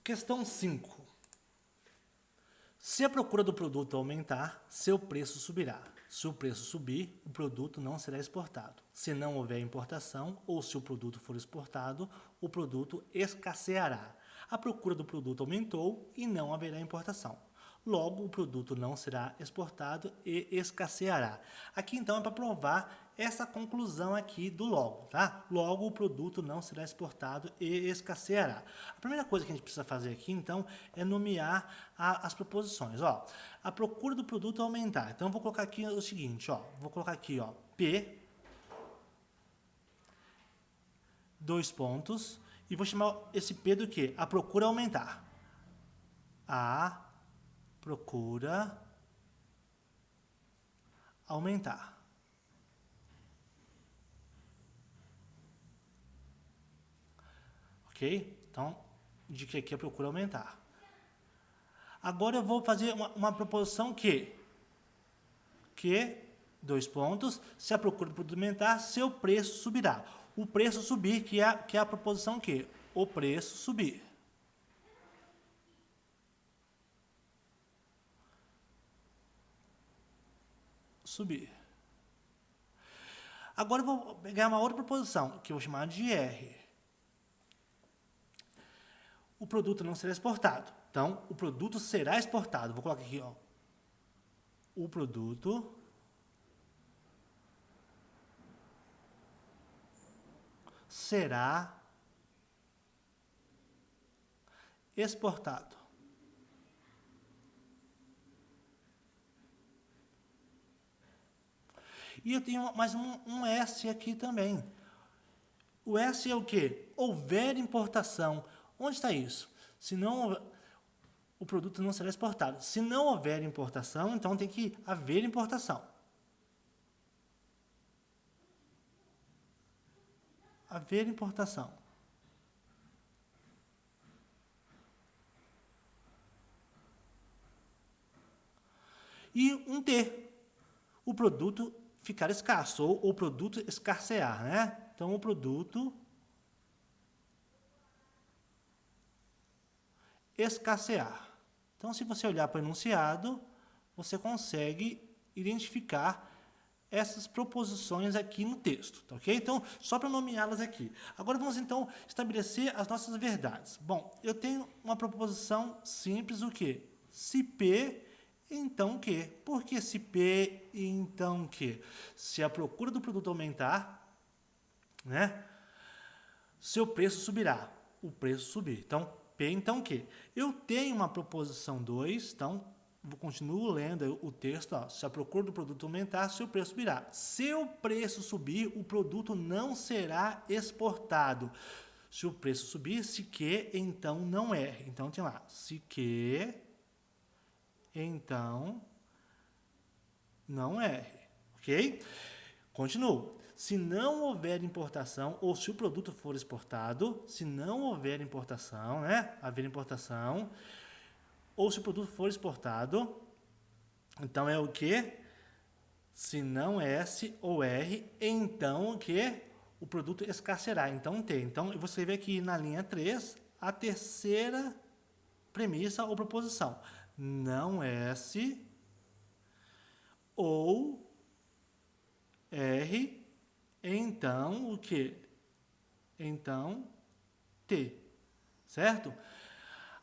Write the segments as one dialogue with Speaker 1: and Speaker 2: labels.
Speaker 1: Questão 5. Se a procura do produto aumentar, seu preço subirá. Se o preço subir, o produto não será exportado. Se não houver importação ou se o produto for exportado, o produto escasseará. A procura do produto aumentou e não haverá importação. Logo, o produto não será exportado e escasseará. Aqui, então, é para provar essa conclusão aqui do logo, tá? Logo, o produto não será exportado e escasseará. A primeira coisa que a gente precisa fazer aqui, então, é nomear as proposições. Ó, a procura do produto aumentar. Então, eu vou colocar aqui o seguinte, ó. Vou colocar aqui, ó, P, dois pontos, e vou chamar esse P do quê? A procura aumentar. A procura aumentar. Ok? Então, de que aqui a procura aumentar. Agora eu vou fazer uma proposição que, dois pontos, se a procura do produto aumentar, seu preço subirá. O preço subir, que é a proposição que? O preço subir. Subir. Agora eu vou pegar uma outra proposição, que eu vou chamar de R. O produto não será exportado. Então, o produto será exportado. Vou colocar aqui, ó. O produto será exportado. E eu tenho mais um S aqui também. O S é o quê? Houver importação. Onde está isso? Se não, o produto não será exportado. Se não houver importação, então tem que haver importação. Haver importação. E um T. O produto ficar escasso, ou o produto escassear, né? Então, o produto escassear. Então, se você olhar para o enunciado, você consegue identificar essas proposições aqui no texto, tá ok? Então, só para nomeá-las aqui. Agora, vamos, então, estabelecer as nossas verdades. Bom, eu tenho uma proposição simples, o quê? Se P, então que? Por que se P, então que? Se a procura do produto aumentar, né? Seu preço subirá. O preço subir. Então, P, então que? Eu tenho uma proposição 2, então, continuo lendo o texto. Ó, se a procura do produto aumentar, seu preço subirá. Se o preço subir, o produto não será exportado. Se o preço subir, se que, então não é. Então, tem lá, se que, então, não erre, ok? Continuo. Se não houver importação, ou se o produto for exportado, se não houver importação, né? Haver importação, ou se o produto for exportado, então é o que? Se não S ou R, então o que? O produto escasseará, então T. Então, eu vou escrever aqui na linha 3, a terceira premissa ou proposição. Não S ou R, então o que? Então, T, certo?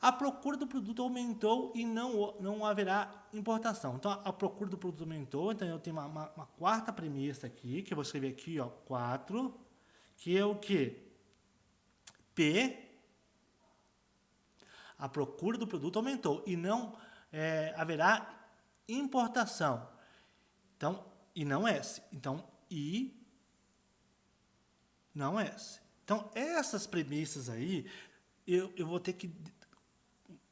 Speaker 1: A procura do produto aumentou e não haverá importação. Então, a procura do produto aumentou, então eu tenho uma quarta premissa aqui, que eu vou escrever aqui, ó, 4, que é o que? P, a procura do produto aumentou e não haverá importação. Então, e não S. Então, I, não S. Então, essas premissas aí, eu vou ter que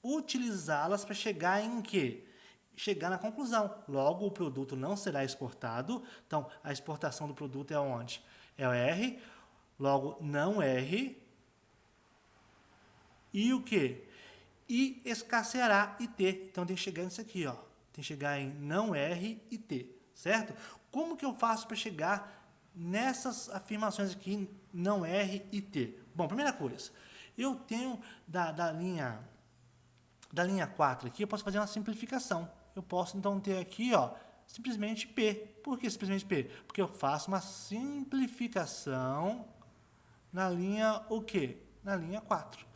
Speaker 1: utilizá-las para chegar em quê? Chegar na conclusão. Logo, o produto não será exportado. Então, a exportação do produto é onde? É o R. Logo, não R. E o quê? E escasseará e T. Então, tem que chegar nisso aqui, ó. Tem que chegar em não R e T. Certo? Como que eu faço para chegar nessas afirmações aqui, não R e T? Bom, primeira coisa, eu tenho da linha da linha 4 aqui, eu posso fazer uma simplificação. Eu posso, então, ter aqui, ó, simplesmente P. Por que simplesmente P? Porque eu faço uma simplificação na linha o quê? Na linha 4.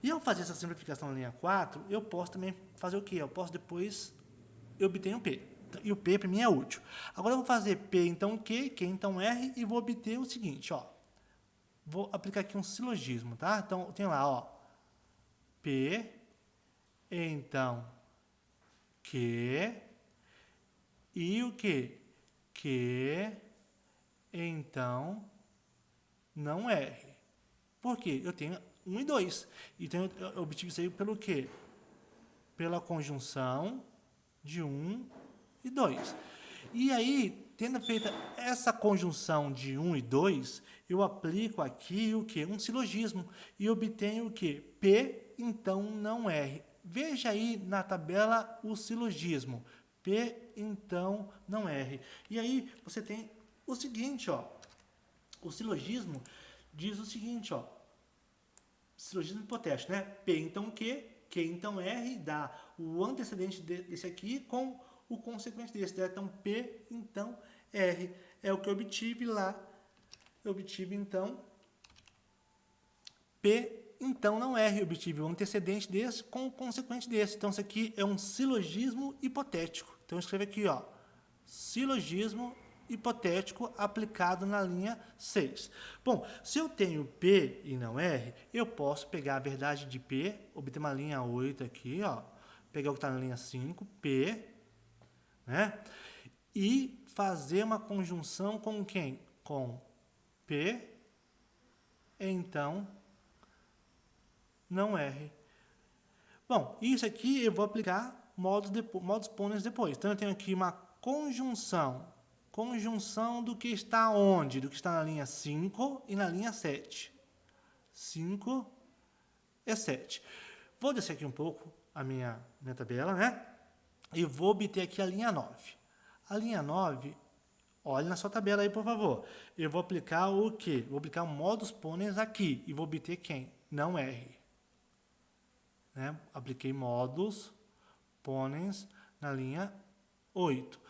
Speaker 1: E ao fazer essa simplificação na linha 4, eu posso também fazer o quê? Eu posso depois, eu obtenho P. E o P para mim é útil. Agora eu vou fazer P então Q então R, e vou obter o seguinte, ó. Vou aplicar aqui um silogismo, tá? Então, tem lá, ó. P, então Q, e o quê? Q, então não R. Por quê? Eu tenho 1 e 2. Então, eu obtive isso aí pelo quê? Pela conjunção de 1 e 2. E aí, tendo feita essa conjunção de 1 e 2, eu aplico aqui o quê? Um silogismo. E obtenho o quê? P, então não R. Veja aí na tabela o silogismo. P, então não R. E aí, você tem o seguinte, ó. O silogismo diz o seguinte, ó. Silogismo hipotético, né? P, então Q então R, dá o antecedente desse aqui com o consequente desse, né? Então, P, então R. É o que eu obtive lá. Eu obtive, então, P, então não R. Eu obtive o antecedente desse com o consequente desse. Então, isso aqui é um silogismo hipotético. Então, eu escrevo aqui, ó, silogismo hipotético aplicado na linha 6. Bom, se eu tenho P e não R, eu posso pegar a verdade de P, obter uma linha 8 aqui, ó, pegar o que está na linha 5, P, né? E fazer uma conjunção com quem? Com P, então não R. Bom, isso aqui eu vou aplicar modos pôneis depois. Então, eu tenho aqui uma conjunção do que está onde? Do que está na linha 5 e na linha 7. 5 e 7. Vou descer aqui um pouco a minha tabela, né? E vou obter aqui a linha 9. A linha 9, olhe na sua tabela aí, por favor. Eu vou aplicar o quê? Vou aplicar o modus ponens aqui. E vou obter quem? Não R. Né? Apliquei modus ponens na linha 8.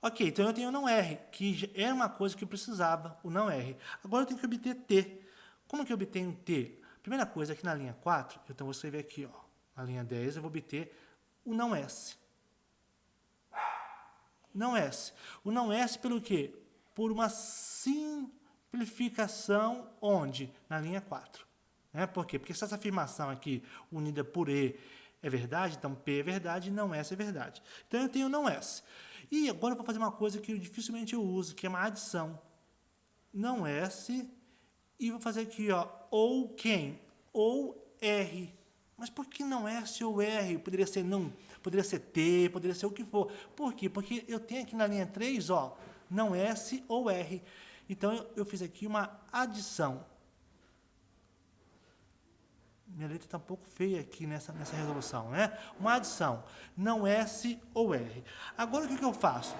Speaker 1: Ok, então eu tenho o não R, que era uma coisa que eu precisava, o não R. Agora eu tenho que obter T. Como que eu obtenho T? Primeira coisa, aqui na linha 4, então vou escrever aqui, ó, na linha 10, eu vou obter o não S. Não S. O não S pelo quê? Por uma simplificação onde? Na linha 4. Né? Por quê? Porque se essa afirmação aqui, unida por E, é verdade, então P é verdade e não S é verdade. Então eu tenho o não S. E agora eu vou fazer uma coisa que dificilmente eu uso, que é uma adição. Não S, e vou fazer aqui, ó, ou quem? Ou R. Mas por que não S ou R? Poderia ser não, poderia ser T, poderia ser o que for. Por quê? Porque eu tenho aqui na linha 3, ó, não S ou R. Então, eu fiz aqui uma adição. Minha letra está um pouco feia aqui nessa resolução, né? Uma adição, não S ou R. Agora, o que eu faço?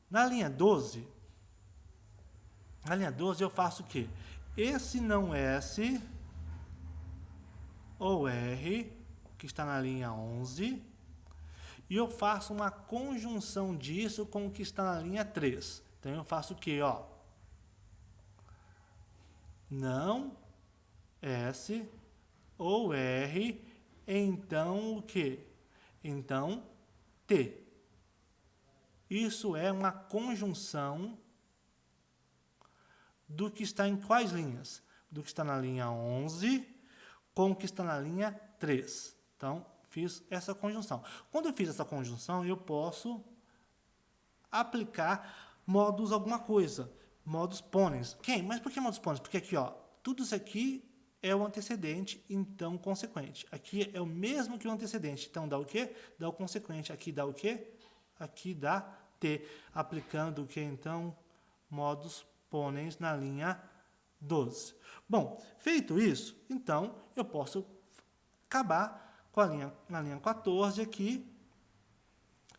Speaker 1: Na linha 12, eu faço o quê? Esse não S ou R, que está na linha 11, e eu faço uma conjunção disso com o que está na linha 3. Então, eu faço o quê? Ó? Não S ou R, então o quê? Então, T. Isso é uma conjunção do que está em quais linhas? Do que está na linha 11 com o que está na linha 3. Então, fiz essa conjunção. Quando eu fiz essa conjunção, eu posso aplicar modos alguma coisa. Modos ponens. Quem? Mas por que modos ponens? Porque aqui, ó, tudo isso aqui é o antecedente, então consequente. Aqui é o mesmo que o antecedente. Então, dá o quê? Dá o consequente. Aqui dá o quê? Aqui dá T. Aplicando o que, então? Modus ponens na linha 12. Bom, feito isso, então, eu posso acabar com na linha 14 aqui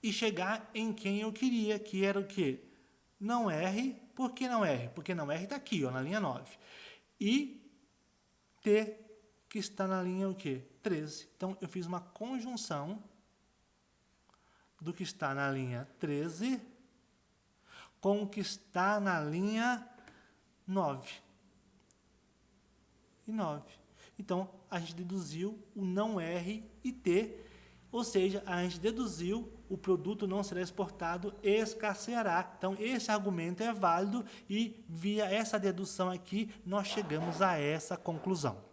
Speaker 1: e chegar em quem eu queria, que era o quê? Não R. Por que não R? Porque não R está aqui, ó, na linha 9. E T, que está na linha o quê? 13. Então, eu fiz uma conjunção do que está na linha 13 com o que está na linha 9. E 9. Então, a gente deduziu o não R e T, ou seja, a gente deduziu o produto não será exportado e escasseará. Então, esse argumento é válido e, via essa dedução aqui, nós chegamos a essa conclusão.